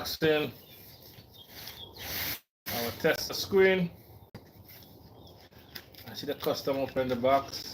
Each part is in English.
unboxing our tester screen. I see the customer open the box.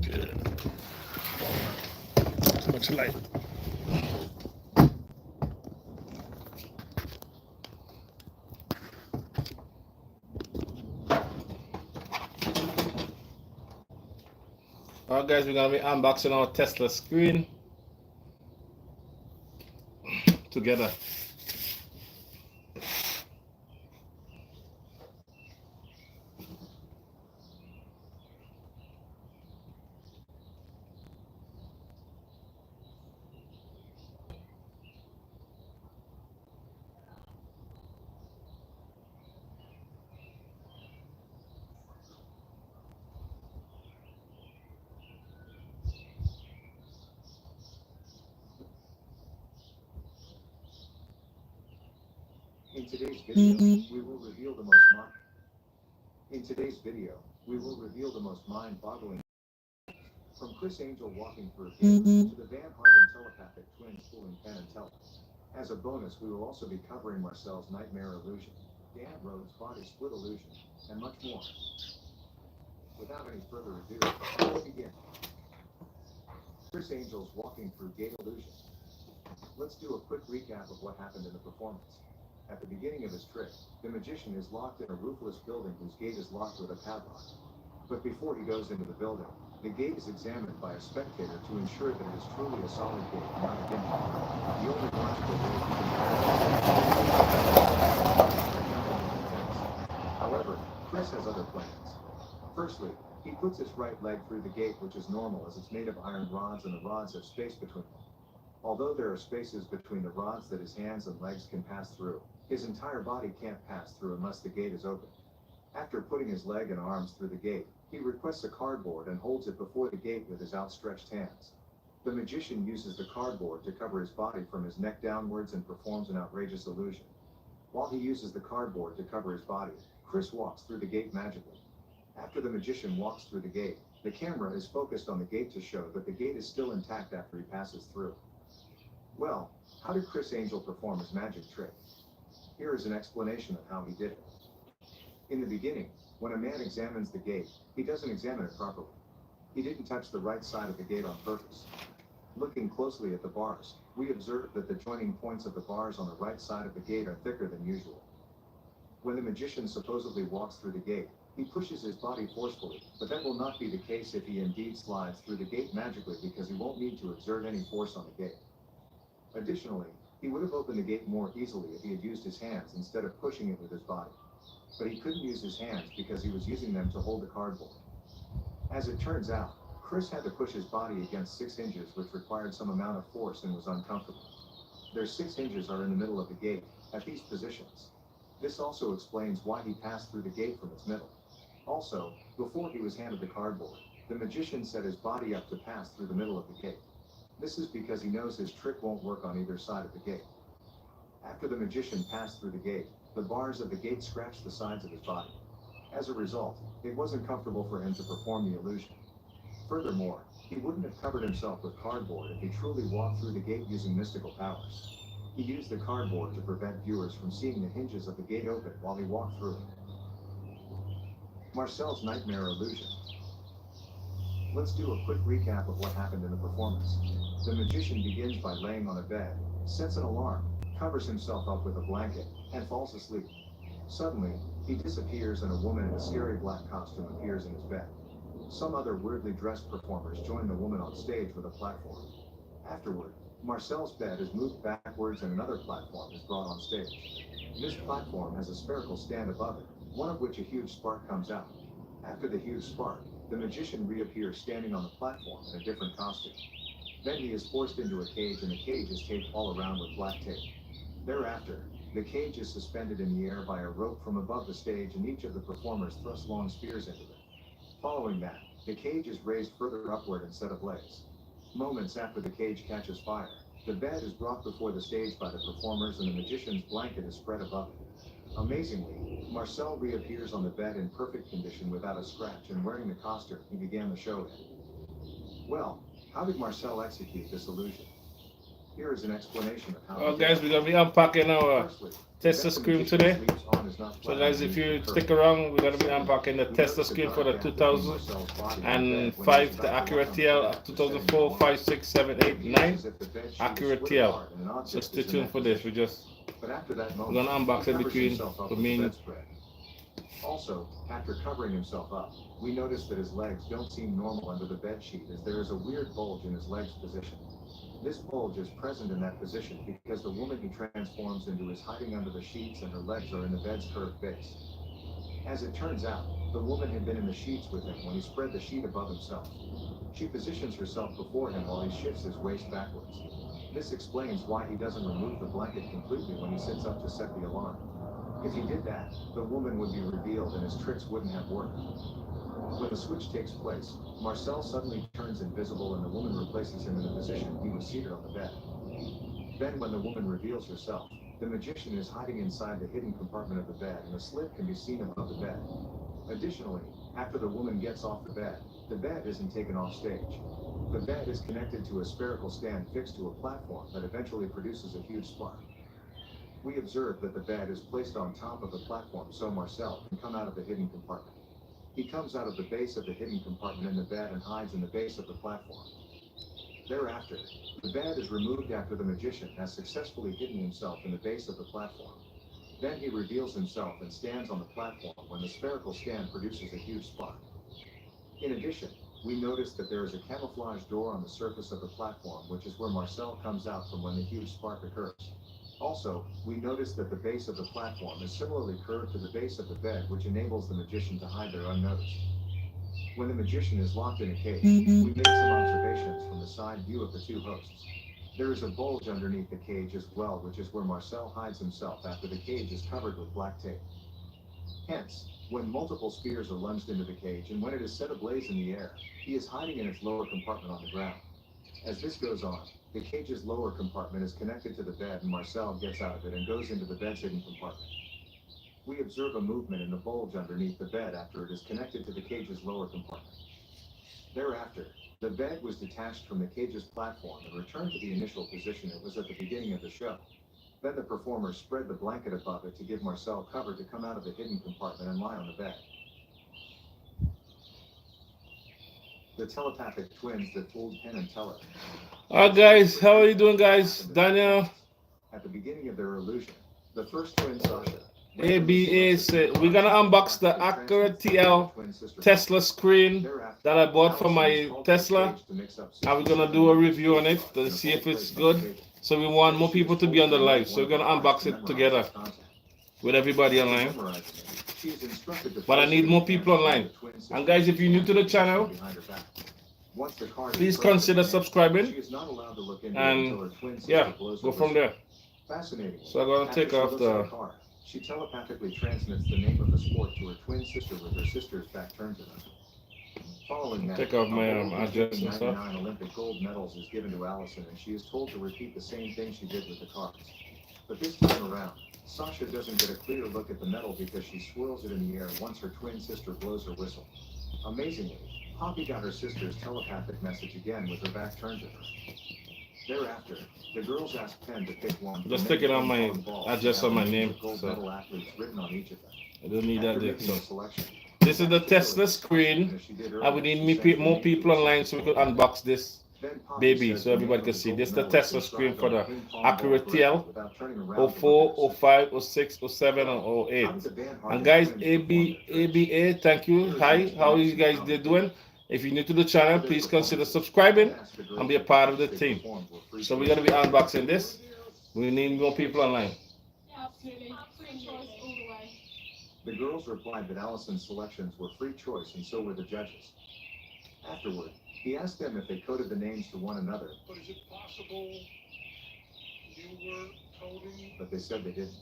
Good. Too much light. Alright guys, we're gonna be unboxing our Tesla screen together. In today's video, we will reveal the most mind-boggling from Chris Angel walking through a gate to the Van Harden telepathic twins fooling Penn and Teller. As a bonus, we will also be covering Marcel's nightmare illusion, Dan Rhodes' body split illusion, and much more. Without any further ado, let's begin. Chris Angel's walking through gate illusion. Let's do a quick recap of what happened in the performance. At the beginning of his trick, the magician is locked in a roofless building whose gate is locked with a padlock. But before he goes into the building, the gate is examined by a spectator to ensure that it is truly a solid gate, not a gimmick. The only logical way he can However, Chris has other plans. Firstly, he puts his right leg through the gate, which is normal as it's made of iron rods and the rods have space between them. Although there are spaces between the rods that his hands and legs can pass through, his entire body can't pass through unless the gate is open. After putting his leg and arms through the gate, he requests a cardboard and holds it before the gate with his outstretched hands. The magician uses the cardboard to cover his body from his neck downwards and performs an outrageous illusion. While he uses the cardboard to cover his body, Chris walks through the gate magically. After the magician walks through the gate, the camera is focused on the gate to show that the gate is still intact after he passes through. Well, how did Chris Angel perform his magic trick? Here is an explanation of how he did it. In the beginning, when a man examines the gate, he doesn't examine it properly. He didn't touch the right side of the gate on purpose. Looking closely at the bars, we observed that the joining points of the bars on the right side of the gate are thicker than usual. When the magician supposedly walks through the gate, he pushes his body forcefully, but that will not be the case if he indeed slides through the gate magically because he won't need to exert any force on the gate. Additionally, he would have opened the gate more easily if he had used his hands instead of pushing it with his body. But he couldn't use his hands because he was using them to hold the cardboard. As it turns out, Chris had to push his body against 6 hinges, which required some amount of force and was uncomfortable. Their 6 hinges are in the middle of the gate, at these positions. This also explains why he passed through the gate from its middle. Also, before he was handed the cardboard, the magician set his body up to pass through the middle of the gate. This is because he knows his trick won't work on either side of the gate. After the magician passed through the gate, the bars of the gate scratched the sides of his body. As a result, it wasn't comfortable for him to perform the illusion. Furthermore, he wouldn't have covered himself with cardboard if he truly walked through the gate using mystical powers. He used the cardboard to prevent viewers from seeing the hinges of the gate open while he walked through it. Marcel's nightmare illusion. Let's do a quick recap of what happened in the performance. The magician begins by laying on a bed, sets an alarm, covers himself up with a blanket, and falls asleep. Suddenly, he disappears and a woman in a scary black costume appears in his bed. Some other weirdly dressed performers join the woman on stage with a platform. Afterward, Marcel's bed is moved backwards and another platform is brought on stage. This platform has a spherical stand above it, one of which a huge spark comes out. After the huge spark, The magician reappears standing on the platform in a different costume. Then he is forced into a cage and the cage is taped all around with black tape. Thereafter, the cage is suspended in the air by a rope from above the stage and each of the performers thrusts long spears into it. Following that, the cage is raised further upward and set ablaze. Moments after the cage catches fire, the bed is brought before the stage by the performers and the magician's blanket is spread above it. Amazingly, Marcel reappears on the bed in perfect condition without a scratch and wearing the costume he began the show in. Well, how did Marcel execute this illusion? Here is an explanation of how. Well, guys, we're gonna be unpacking our Tesla screen today. So, guys, if you stick around, we're gonna be unpacking the Tesla screen for the 2005, the Acura TL, 2004, 5, 6, 7, 8, 9, Acura TL. So stay tuned for this. We're gonna unbox it between the main. Also, after covering himself up, we notice that his legs don't seem normal under the bed sheet as there is a weird bulge in his legs position. This bulge is present in that position because the woman he transforms into is hiding under the sheets and her legs are in the bed's curved base. As it turns out, the woman had been in the sheets with him when he spread the sheet above himself. She positions herself before him while he shifts his waist backwards. This explains why he doesn't remove the blanket completely when he sits up to set the alarm. If he did that, the woman would be revealed and his tricks wouldn't have worked. When the switch takes place, Marcel suddenly turns invisible and the woman replaces him in the position he was seated on the bed. Then when the woman reveals herself, the magician is hiding inside the hidden compartment of the bed and a slit can be seen above the bed. Additionally, after the woman gets off the bed isn't taken off stage. The bed is connected to a spherical stand fixed to a platform that eventually produces a huge spark. We observe that the bed is placed on top of the platform so Marcel can come out of the hidden compartment. He comes out of the base of the hidden compartment in the bed and hides in the base of the platform. Thereafter, the bed is removed after the magician has successfully hidden himself in the base of the platform. Then he reveals himself and stands on the platform when the spherical stand produces a huge spark. In addition, we notice that there is a camouflage door on the surface of the platform, which is where Marcel comes out from when the huge spark occurs. Also, we notice that the base of the platform is similarly curved to the base of the bed, which enables the magician to hide there unnoticed. When the magician is locked in a cage, we make some observations from the side view of the two hosts. There is a bulge underneath the cage as well, which is where Marcel hides himself after the cage is covered with black tape. Hence, when multiple spears are lunged into the cage and when it is set ablaze in the air, he is hiding in its lower compartment on the ground. As this goes on, the cage's lower compartment is connected to the bed and Marcel gets out of it and goes into the bed's hidden compartment. We observe a movement in the bulge underneath the bed after it is connected to the cage's lower compartment. Thereafter, the bed was detached from the cage's platform and returned to the initial position it was at the beginning of the show. Then the performers spread the blanket above it to give Marcel cover to come out of the hidden compartment and lie on the bed. The telepathic twins that fooled Penn and Teller. Alright, guys, how are you doing, guys? Daniel, At the beginning of their illusion, the first twin Sasha. ABA said we're gonna unbox the Acura TL Tesla screen that I bought for my Tesla. And we're gonna do a review on it to see if it's good. So we want more people to be on the live. So we're gonna unbox it together with everybody online. But I need more people online. And guys, if you're new to the channel, please consider subscribing. And yeah, go from there. So I'm gonna take off the. She telepathically transmits the name of the sport to her twin sister with her sister's back turned to them. Following that, Take off my address and stuff. 99 Olympic gold medals is given to Allison, and she is told to repeat the same thing she did with the cards. But this time around, Sasha doesn't get a clear look at the medal because she swirls it in the air once her twin sister blows her whistle. Amazingly, Poppy got her sister's telepathic message again with her back turned to her. Thereafter, the girls asked Penn to pick one. Just stick it on my address on my name. Gold So medal athletes written on each of them. I don't need that After there. making a So selection, this is the Tesla screen. And we need more people online so we could unbox this baby so everybody can see. This is the Tesla screen for the Acura TL 04, 05, 06, 07, and 08. And guys, ABA, thank you. Hi, how are you guys doing? If you're new to the channel, please consider subscribing and be a part of the team. So we're going to be unboxing this. We need more people online. Yeah, absolutely. Free choice all the way. The girls replied that Allison's selections were free choice and so were the judges. Afterward, he asked them if they coded the names to one another. But is it possible you were coding? But they said they didn't.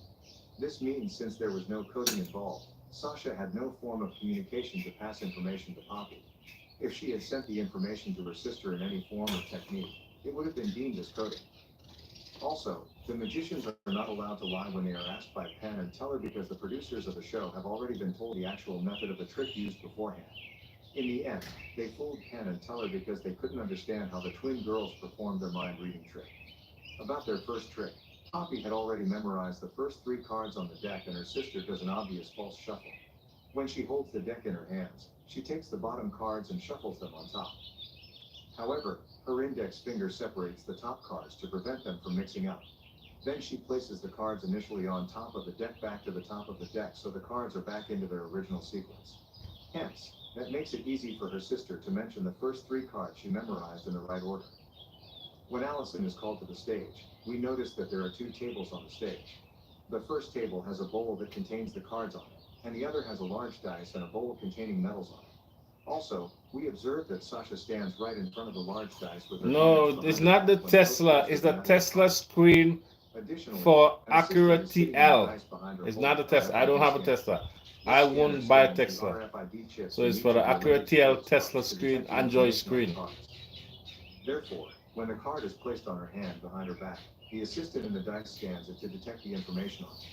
This means since there was no coding involved, Sasha had no form of communication to pass information to Poppy. If she had sent the information to her sister in any form or technique, it would have been deemed as coding. Also, the magicians are not allowed to lie when they are asked by Penn and Teller because the producers of the show have already been told the actual method of the trick used beforehand. In the end, they fooled Penn and Teller because they couldn't understand how the twin girls performed their mind-reading trick. About their first trick, Poppy had already memorized the first 3 cards on the deck and her sister does an obvious false shuffle. When she holds the deck in her hands, she takes the bottom cards and shuffles them on top. However, her index finger separates the top cards to prevent them from mixing up. Then she places the cards initially on top of the deck back to the top of the deck so the cards are back into their original sequence. Hence, that makes it easy for her sister to mention the first 3 cards she memorized in the right order. When Allison is called to the stage, we notice that there are 2 tables on the stage. The first table has a bowl that contains the cards on it, and the other has a large dice and a bowl containing medals on it. Also, we observe that Sasha stands right in front of the large dice with her No, fingers it's behind her not back the when Tesla. posters It's are the behind her Tesla pocket. screen Additionally, for an assistant Acura is sitting on the TL. dice behind her It's holding not a an Tesla. I don't have a RFID scanner. Tesla. This I scanner won't buy a scans the Tesla. RFID chips So in it's each for the of your Acura lady's TL clothes Tesla box to screen, detect the Android information on the screen. cards. Therefore, when the card is placed on her hand behind her back, the assistant in the dice scans it to detect the information on it.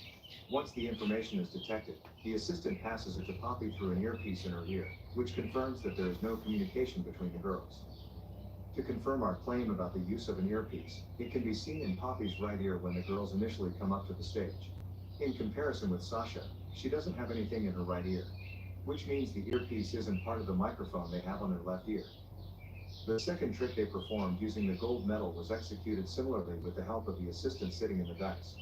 Once the information is detected, the assistant passes it to Poppy through an earpiece in her ear, which confirms that there is no communication between the girls. To confirm our claim about the use of an earpiece, it can be seen in Poppy's right ear when the girls initially come up to the stage. In comparison with Sasha, she doesn't have anything in her right ear, which means the earpiece isn't part of the microphone they have on their left ear. The second trick they performed using the gold medal was executed similarly with the help of the assistant sitting in the dice.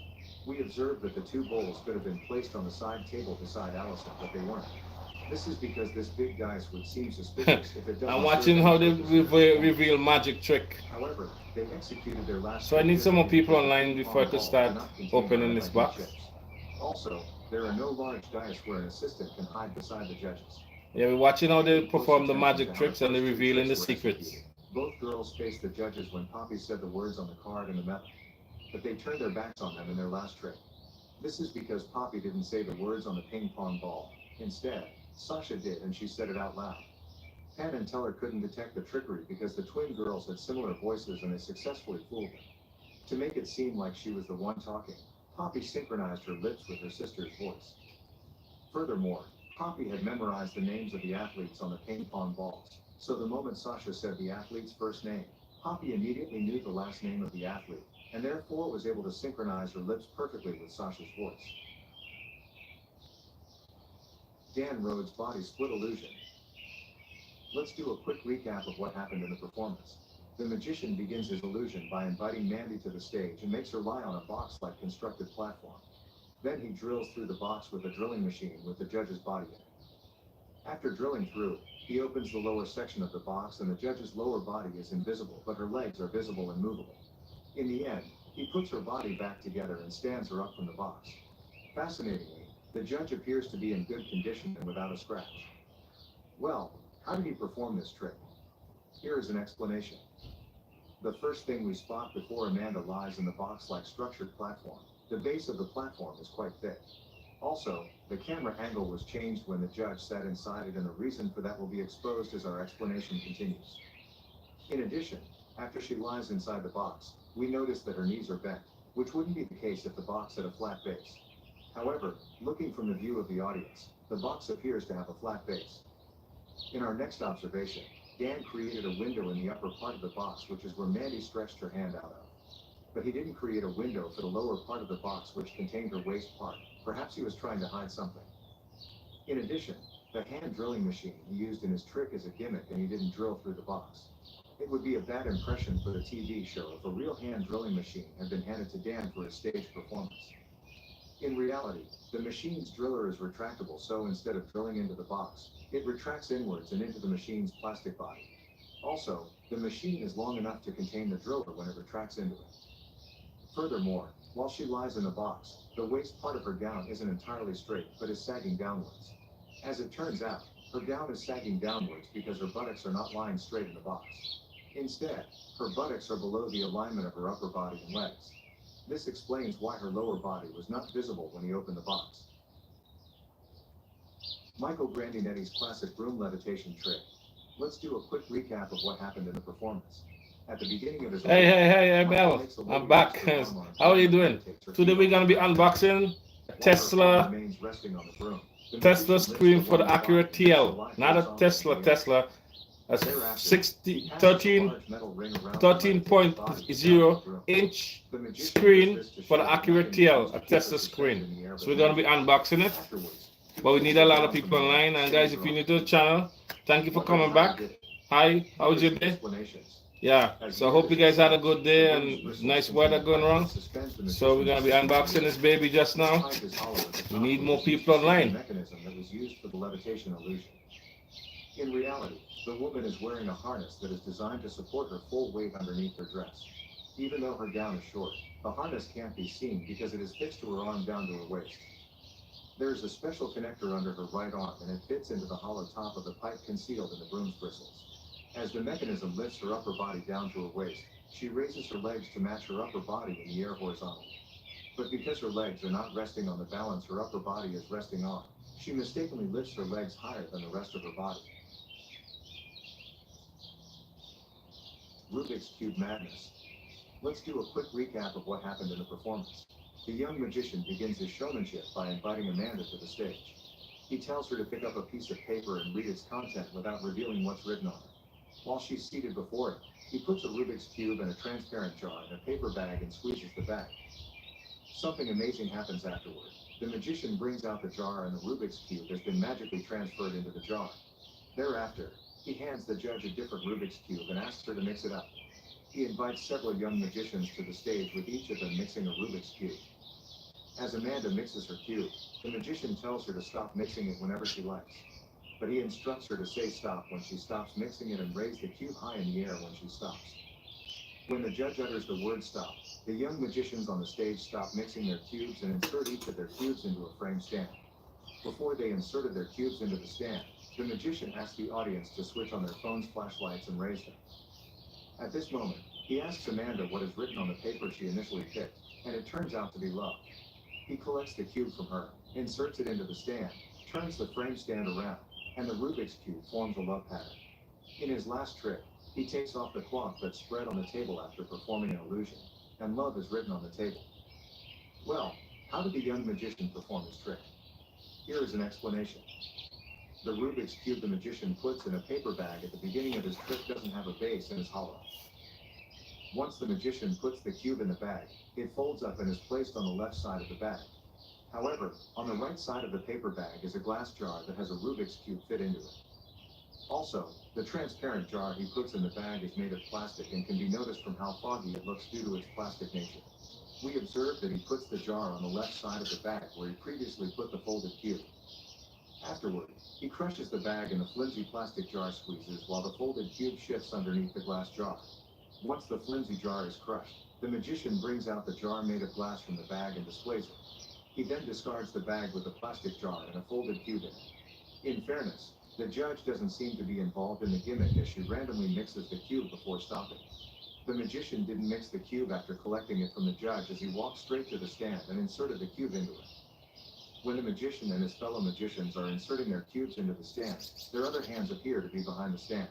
We observed that the 2 bowls could have been placed on the side table beside Allison, but they weren't. This is because this big dice would seem suspicious if it doesn't I'm serve watching any how they purpose in their performance. reveal magic trick. However, they executed their last So I trick need some more differently people because the online ping before I pong could balls do start not contain opening this RFID box. chips. Also, there are no large dice where an assistant can hide beside the judges. Yeah, we're watching how they Paying close perform the attention magic to how tricks the and they're first 2 revealing the tricks were secrets. executed. Both girls faced the judges when Poppy said the words on the card and the medal, but they turned their backs on them in their last trick. This is because Poppy didn't say the words on the ping pong ball. Instead, Sasha did and she said it out loud. Penn and Teller couldn't detect the trickery because the twin girls had similar voices and they successfully fooled them. To make it seem like she was the one talking, Poppy synchronized her lips with her sister's voice. Furthermore, Poppy had memorized the names of the athletes on the ping pong balls, so the moment Sasha said the athlete's first name, Poppy immediately knew the last name of the athlete, and therefore was able to synchronize her lips perfectly with Sasha's voice. Dan Rhodes' body split illusion. Let's do a quick recap of what happened in the performance. The magician begins his illusion by inviting Mandy to the stage and makes her lie on a box-like constructed platform. Then he drills through the box with a drilling machine with the judge's body in it. After drilling through, he opens the lower section of the box and the judge's lower body is invisible, but her legs are visible and movable. In the end, he puts her body back together and stands her up from the box. Fascinatingly, the judge appears to be in good condition and without a scratch. Well, how did he perform this trick? Here is an explanation. The first thing we spot before Amanda lies in the box-like structured platform, the base of the platform is quite thick. Also, the camera angle was changed when the judge sat inside it and the reason for that will be exposed as our explanation continues. In addition, after she lies inside the box, we notice that her knees are bent, which wouldn't be the case if the box had a flat base. However, looking from the view of the audience, the box appears to have a flat base. In our next observation, Dan created a window in the upper part of the box, which is where Mandy stretched her hand out of. But he didn't create a window for the lower part of the box, which contained her waist part. Perhaps he was trying to hide something. In addition, the hand drilling machine he used in his trick is a gimmick and he didn't drill through the box. It would be a bad impression for the TV show if a real hand drilling machine had been handed to Dan for his stage performance. In reality, the machine's driller is retractable, so instead of drilling into the box, it retracts inwards and into the machine's plastic body. Also, the machine is long enough to contain the driller when it retracts into it. Furthermore, While she lies in the box, the waist part of her gown isn't entirely straight but is sagging downwards. As it turns out, her gown is sagging downwards because her buttocks are not lying straight in the box. Instead, her buttocks are below the alignment of her upper body and legs. This explains why her lower body was not visible when he opened the box. Michael Grandinetti's classic broom levitation trick. Let's do a quick recap of what happened in the performance. At the beginning of his Hey, Mel. I'm back. How are you doing? Today we're gonna be unboxing a Tesla screen for the Acura TL. Not a Tesla. A 13.0-inch screen for the Acura TL, a Tesla screen. So we're gonna be unboxing it. But we need a lot of people online. And guys, if you're new to the channel, thank you for coming back. Hi, how was your day? Yeah, so I hope you guys had a good day and nice weather going on. So we're gonna be unboxing this baby just now. We need more people online. In reality, the woman is wearing a harness that is designed to support her full weight underneath her dress. Even though her gown is short, the harness can't be seen because it is fixed to her arm down to her waist. There is a special connector under her right arm and it fits into the hollow top of the pipe concealed in the broom's bristles. As the mechanism lifts her upper body down to her waist, she raises her legs to match her upper body in the air horizontally. But because her legs are not resting on the balance her upper body is resting on, she mistakenly lifts her legs higher than the rest of her body. Rubik's Cube Madness. Let's do a quick recap of what happened in the performance. The young magician begins his showmanship by inviting Amanda to the stage. He tells her to pick up a piece of paper and read its content without revealing what's written on it. While she's seated before him, he puts a Rubik's Cube and a transparent jar in a paper bag and squeezes the bag. Something amazing happens afterward. The magician brings out the jar and the Rubik's Cube has been magically transferred into the jar. Thereafter, he hands the judge a different Rubik's Cube and asks her to mix it up. He invites several young magicians to the stage with each of them mixing a Rubik's Cube. As Amanda mixes her cube, the magician tells her to stop mixing it whenever she likes. But he instructs her to say stop when she stops mixing it and raise the cube high in the air when she stops. When the judge utters the word stop, the young magicians on the stage stop mixing their cubes and insert each of their cubes into a frame stand. Before they inserted their cubes into the stand, the magician asked the audience to switch on their phones' flashlights and raise them. At this moment, he asks Amanda what is written on the paper she initially picked, and it turns out to be love. He collects the cube from her, inserts it into the stand, turns the frame stand around, and the Rubik's Cube forms a love pattern. In his last trick, he takes off the cloth that's spread on the table after performing an illusion, and love is written on the table. Well, how did the young magician perform his trick? Here is an explanation. The Rubik's Cube the magician puts in a paper bag at the beginning of his trick doesn't have a base and is hollow. Once the magician puts the cube in the bag, it folds up and is placed on the left side of the bag. However, on the right side of the paper bag is a glass jar that has a Rubik's Cube fit into it. Also, the transparent jar he puts in the bag is made of plastic and can be noticed from how foggy it looks due to its plastic nature. We observe that he puts the jar on the left side of the bag where he previously put the folded cube. Afterward, he crushes the bag and the flimsy plastic jar squeezes while the folded cube shifts underneath the glass jar. Once the flimsy jar is crushed, the magician brings out the jar made of glass from the bag and displays it. He then discards the bag with the plastic jar and a folded cube in it. In fairness, the judge doesn't seem to be involved in the gimmick as she randomly mixes the cube before stopping. The magician didn't mix the cube after collecting it from the judge as he walked straight to the stand and inserted the cube into it. When the magician and his fellow magicians are inserting their cubes into the stand, their other hands appear to be behind the stand.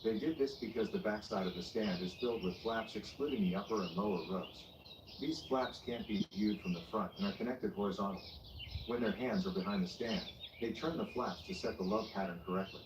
They did this because the backside of the stand is filled with flaps excluding the upper and lower rows. These flaps can't be viewed from the front and are connected horizontally. When their hands are behind the stand, they turn the flaps to set the love pattern correctly.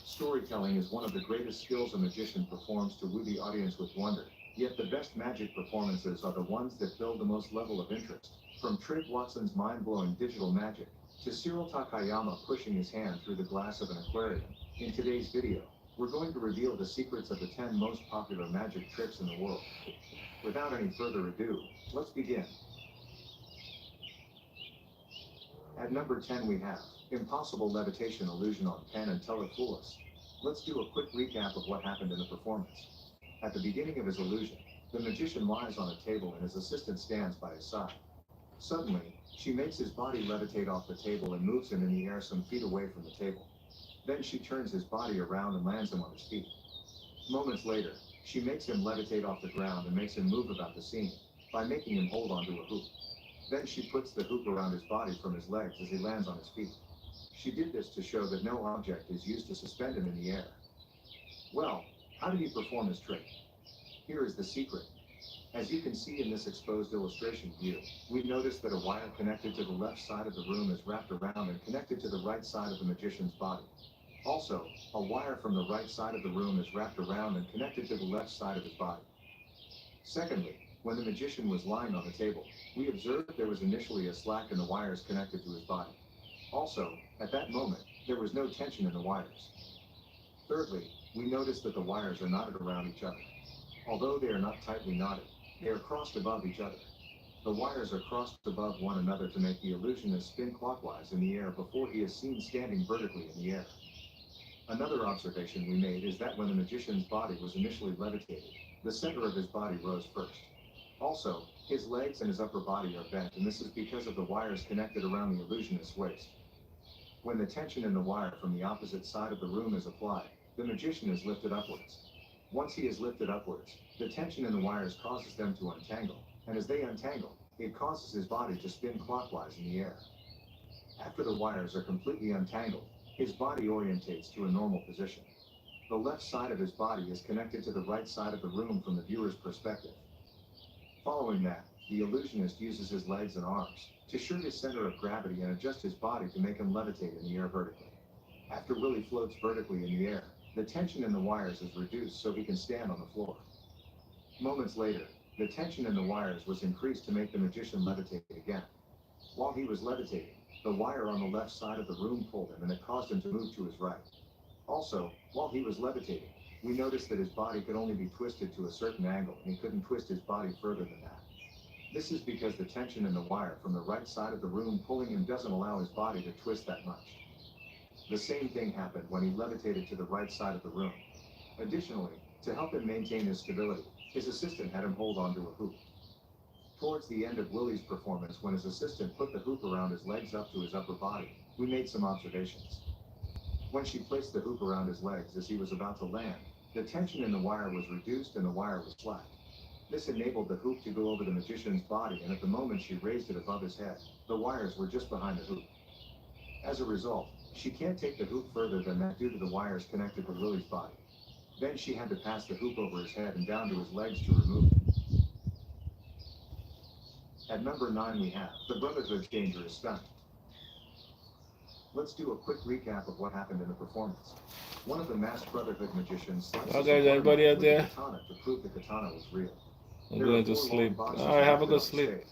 Storytelling is one of the greatest skills a magician performs to woo the audience with wonder, yet the best magic performances are the ones that build the most level of interest. From Trigg Watson's mind-blowing digital magic, to Cyril Takayama pushing his hand through the glass of an aquarium, in today's video, we're going to reveal the secrets of the 10 most popular magic tricks in the world. Without any further ado, let's begin. At number 10 we have Impossible levitation illusion on Penn and Teller fool us. Let's do a quick recap of what happened in the performance. At the beginning of his illusion, the magician lies on a table and his assistant stands by his side. Suddenly, she makes his body levitate off the table and moves him in the air some feet away from the table. Then she turns his body around and lands him on his feet. Moments later, she makes him levitate off the ground and makes him move about the scene by making him hold onto a hoop. Then she puts the hoop around his body from his legs as he lands on his feet. She did this to show that no object is used to suspend him in the air. Well, how did he perform his trick? Here is the secret. As you can see in this exposed illustration view, we notice that a wire connected to the left side of the room is wrapped around and connected to the right side of the magician's body. Also, a wire from the right side of the room is wrapped around and connected to the left side of his body. Secondly, when the magician was lying on the table, we observed there was initially a slack in the wires connected to his body. Also, at that moment, there was no tension in the wires. Thirdly, we noticed that the wires are knotted around each other. Although they are not tightly knotted, they are crossed above each other. The wires are crossed above one another to make the illusionist spin clockwise in the air before he is seen standing vertically in the air. Another observation we made is that when the magician's body was initially levitated, the center of his body rose first. Also, his legs and his upper body are bent, and this is because of the wires connected around the illusionist's waist. When the tension in the wire from the opposite side of the room is applied, the magician is lifted upwards. Once he is lifted upwards, the tension in the wires causes them to untangle, and as they untangle, it causes his body to spin clockwise in the air. After the wires are completely untangled, his body orientates to a normal position. The left side of his body is connected to the right side of the room from the viewer's perspective. Following that, the illusionist uses his legs and arms to shift his center of gravity and adjust his body to make him levitate in the air vertically. After Willie floats vertically in the air, the tension in the wires is reduced so he can stand on the floor. Moments later, the tension in the wires was increased to make the magician levitate again. While he was levitating, the wire on the left side of the room pulled him and it caused him to move to his right. Also, while he was levitating, we noticed that his body could only be twisted to a certain angle and he couldn't twist his body further than that. This is because the tension in the wire from the right side of the room pulling him doesn't allow his body to twist that much. The same thing happened when he levitated to the right side of the room. Additionally, to help him maintain his stability, his assistant had him hold onto a hoop. Towards the end of Willie's performance, when his assistant put the hoop around his legs up to his upper body, we made some observations. When she placed the hoop around his legs as he was about to land, the tension in the wire was reduced and the wire was slack. This enabled the hoop to go over the magician's body, and at the moment she raised it above his head, the wires were just behind the hoop. As a result, she can't take the hoop further than that due to the wires connected to Willie's body. Then she had to pass the hoop over his head and down to his legs to remove it. At number 9 we have the Brotherhood's dangerous stunt. Let's do a quick recap of what happened in the performance. One of the masked Brotherhood magicians slices Okay, everybody out with there? a katana to prove the katana was real. I'm There going are to 4 long sleep. boxes All right, have a erected good on the sleep. stage.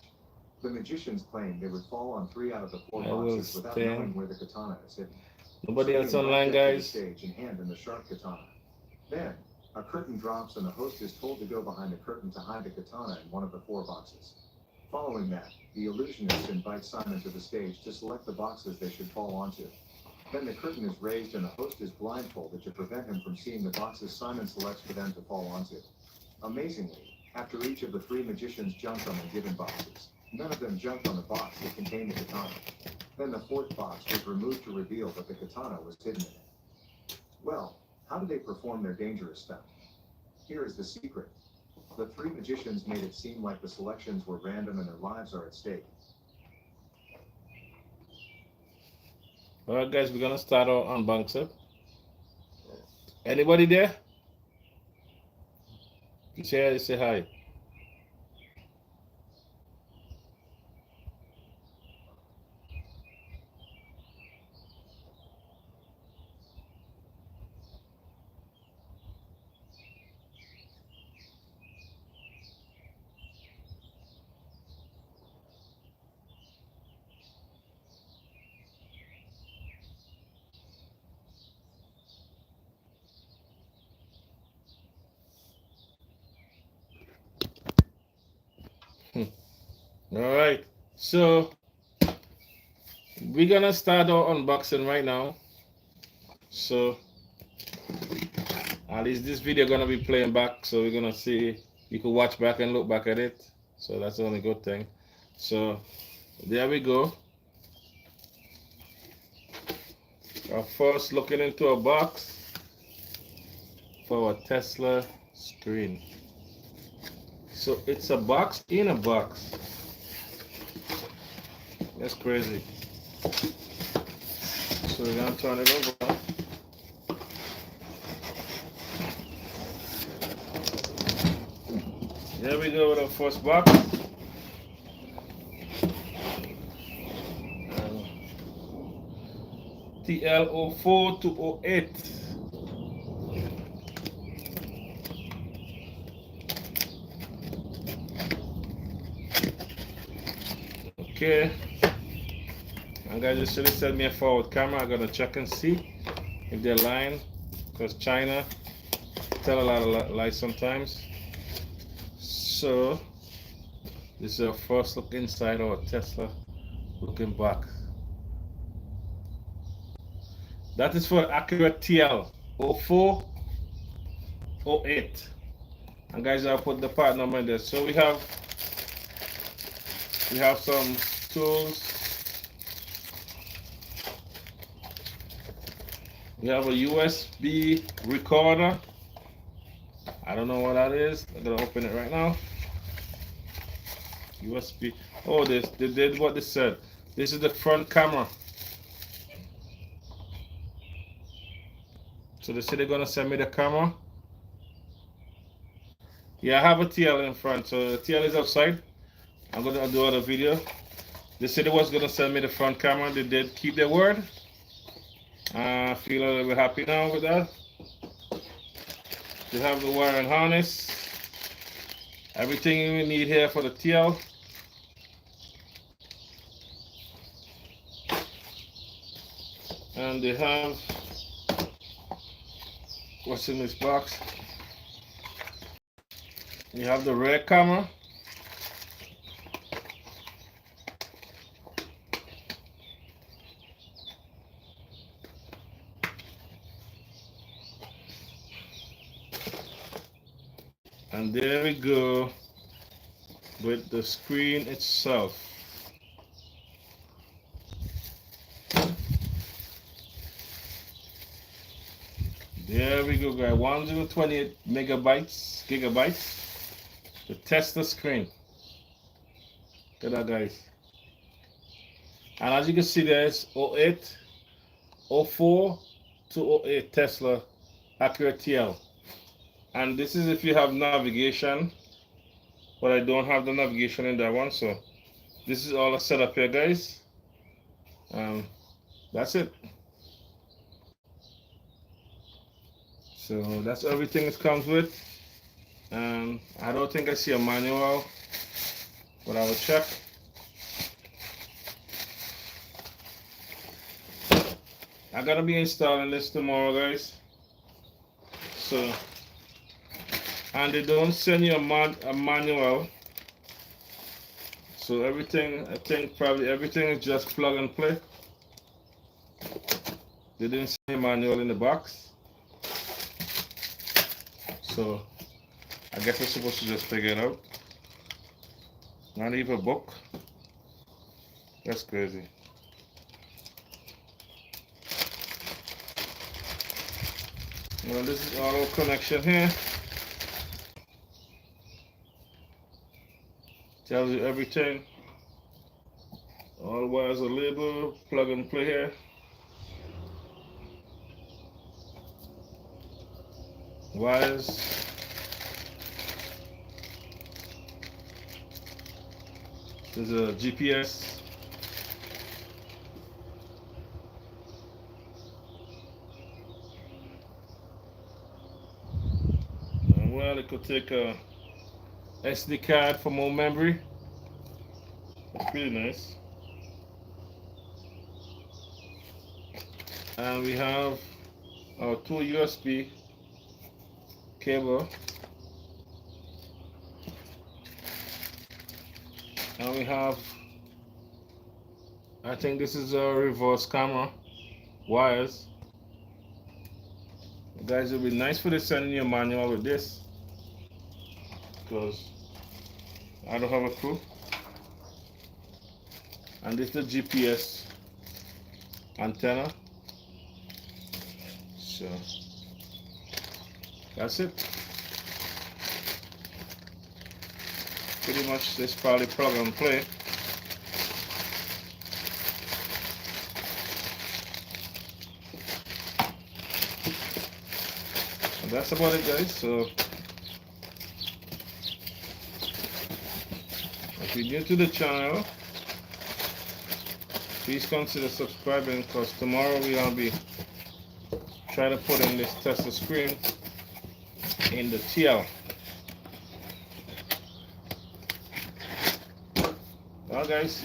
The magicians claimed they would fall on 3 out of the 4 I will boxes without stay. knowing where the katana is hidden. Nobody So else they invite online, them to the guys? stage and hand them the sharp katana. Then, a curtain drops and the host is told to go behind the curtain to hide the katana in one of the 4 boxes. Following that, the illusionist invites Simon to the stage to select the boxes they should fall onto. Then the curtain is raised and the host is blindfolded to prevent him from seeing the boxes Simon selects for them to fall onto. Amazingly, after each of the 3 magicians jumped on the given boxes, none of them jumped on the box that contained the katana. Then the 4th box was removed to reveal that the katana was hidden in it. Well, how did they perform their dangerous stunt? Here is the secret. The 3 magicians made it seem like the selections were random and their lives are at stake. All right, guys, we're gonna start our unboxing. Anybody there? Say hi. All right. So we're gonna start our unboxing right now. So at least this video gonna be playing back, so we're gonna see. You can watch back and look back at it. So that's the only good thing. So there we go. Our first looking into a box for a Tesla screen. So it's a box in a box. That's crazy. So we're gonna turn it over. There we go with our first box. TL04 to 08. Okay. And guys, just should send me a forward camera. I'm gonna check and see if they're lying, because China tell a lot of lies sometimes. So this is our first look inside our Tesla looking box. That is for Acura TL 04 08. And guys, I'll put the part number in there. So we have some tools. We have a USB recorder. I don't know what that is. I'm gonna open it right now. USB. Oh, they did what they said. This is the front camera. So they said they're gonna send me the camera. Yeah, I have a TL in front. So the TL is outside. I'm gonna do another video. They said they was gonna send me the front camera. They did keep their word. I feel a little bit happy now with that. They have the wire and harness. Everything you need here for the TL. And they have what's in this box. You have the rear camera. And there we go with the screen itself. There we go, guys. 1028 gigabytes. The Tesla screen. Look at that, guys. And as you can see, there's 08, 04 to 08 Tesla Acura TL. And this is if you have navigation, but I don't have the navigation in that one. So this is all a setup here, guys. That's it. So that's everything it comes with. I don't think I see a manual, but I will check. I'm gonna be installing this tomorrow, guys. So, and they don't send you a manual. So everything, I think probably everything is just plug and play. They didn't send a manual in the box. So I guess we're supposed to just figure it out. Not even a book. That's crazy. Well, this is auto connection here. Tells you everything. All the wires are labeled, plug and play here. Wires. There's a GPS. And well, it could take a SD card for more memory. That's pretty nice. And we have our two USB cable. And we have I think this is a reverse camera wires. Guys, it would be nice for the sending your manual with this because I don't have a clue. And this is the GPS antenna. So that's it. Pretty much this probably plug and play. And that's about it, guys. So if you're new to the channel, please consider subscribing because tomorrow we're gonna be trying to put in this tester screen in the TL. Alright guys,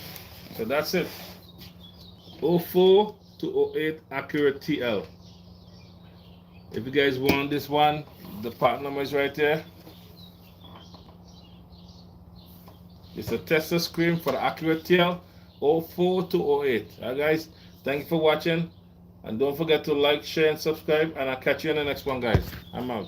so that's it. 04 to 08 Acura TL. If you guys want this one, the part number is right there. It's a tester screen for the Acura TL 04 to 08. Alright guys, thank you for watching. And don't forget to like, share, and subscribe. And I'll catch you in the next one, guys. I'm out.